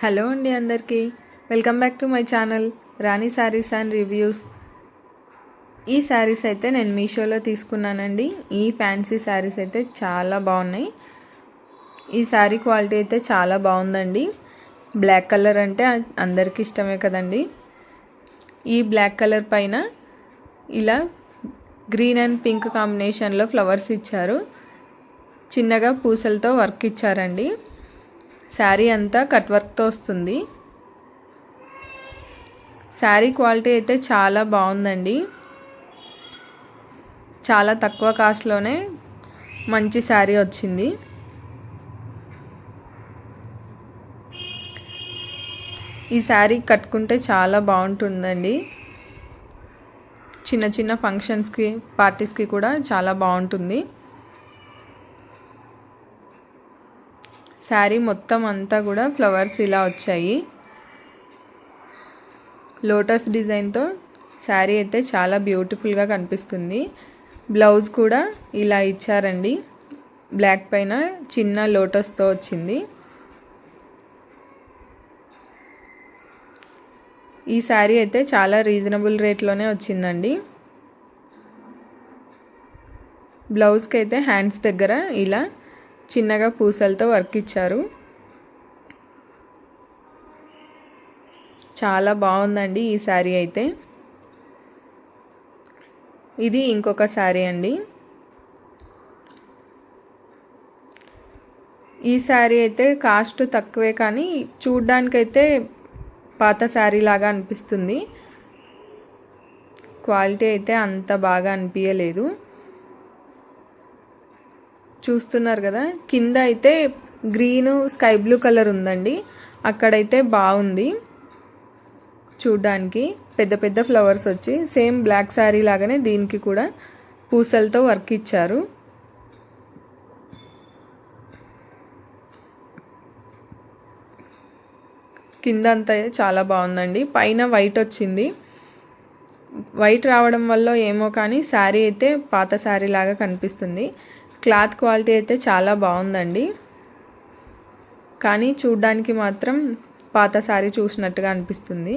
Hello అండి అందరికీ welcome back to my channel Rani saris and reviews. ఈ శారీస్ అయితే నేను మీషోలో తీసుకున్నానండి. ఈ ఫ్యాన్సీ శారీస్ అయితే చాలా బాగున్నాయి. ఈ శారీ క్వాలిటీ అయితే చాలా బాగుందండి. బ్లాక్ కలర్ అంటే అందరికీ ఇష్టమే కదండి. ఈ బ్లాక్ కలర్ పైన ఇలా గ్రీన్ అండ్ పింక్ కాంబినేషన్లో ఫ్లవర్స్ ఇచ్చారు. చిన్నగా పూసలతో వర్క్ ఇచ్చారండి. శారీ అంతా కట్ వర్క్తో వస్తుంది. శారీ క్వాలిటీ అయితే చాలా బాగుందండి. చాలా తక్కువ కాస్ట్లోనే మంచి శారీ వచ్చింది. ఈ శారీ కట్టుకుంటే చాలా బాగుంటుందండి. చిన్న చిన్న ఫంక్షన్స్కి పార్టీస్కి కూడా చాలా బాగుంటుంది. శారీ మొత్తం అంతా కూడా ఫ్లవర్స్ ఇలా వచ్చాయి. లోటస్ డిజైన్తో శారీ అయితే చాలా బ్యూటిఫుల్గా కనిపిస్తుంది. బ్లౌజ్ కూడా ఇలా ఇచ్చారండి. బ్లాక్ పైన చిన్న లోటస్తో వచ్చింది. ఈ శారీ అయితే చాలా రీజనబుల్ రేట్లోనే వచ్చిందండి. బ్లౌజ్కి అయితే హ్యాండ్స్ దగ్గర ఇలా చిన్నగా పూసలతో వర్క్ ఇచ్చారు. చాలా బాగుందండి ఈ శారీ అయితే. ఇది ఇంకొక శారీ అండి. ఈ శారీ అయితే కాస్ట్ తక్కువే కానీ చూడ్డానికైతే పాత శారీ లాగా అనిపిస్తుంది. క్వాలిటీ అయితే అంత బాగా అనిపించలేదు. చూస్తున్నారు కదా, కింద అయితే గ్రీను స్కై బ్లూ కలర్ ఉందండి. అక్కడైతే బాగుంది చూడ్డానికి. పెద్ద పెద్ద ఫ్లవర్స్ వచ్చి సేమ్ బ్లాక్ శారీ లాగానే దీనికి కూడా పూసలతో వర్క్ ఇచ్చారు. కింద అంతా చాలా బాగుందండి. పైన వైట్ వచ్చింది. వైట్ రావడం వల్ల ఏమో కానీ శారీ అయితే పాత శారీ లాగా కనిపిస్తుంది. క్లాత్ క్వాలిటీ అయితే చాలా బాగుందండి. కానీ చూడ్డానికి మాత్రం పాత శారీ చూసినట్టుగా అనిపిస్తుంది.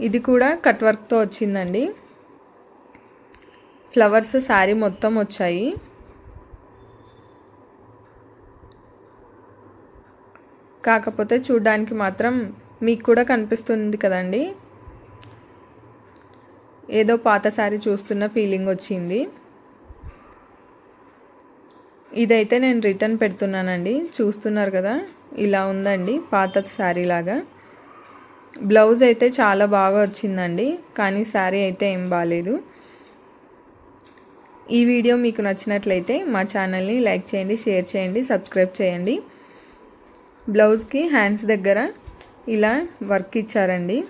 ఇది కూడా కట్ వర్క్తో వచ్చిందండి. ఫ్లవర్స్ శారీ మొత్తం వచ్చాయి. కాకపోతే చూడ్డానికి మాత్రం మీకు కూడా కనిపిస్తుంది కదండి, ఏదో పాత శారీ చూస్తున్న ఫీలింగ్ వచ్చింది. ఇదైతే నేను రిటర్న్ పెడుతున్నానండి. చూస్తున్నారు కదా, ఇలా ఉందండి పాత శారీ లాగా. బ్లౌజ్ అయితే చాలా బాగా వచ్చిందండి, కానీ శారీ అయితే ఏం బాగాలేదు. ఈ వీడియో మీకు నచ్చినట్లయితే మా ఛానల్ని లైక్ చేయండి, షేర్ చేయండి, సబ్స్క్రైబ్ చేయండి. బ్లౌజ్కి హ్యాండ్స్ దగ్గర ఇలా వర్క్ ఇచ్చారండి.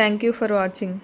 Thank you for watching.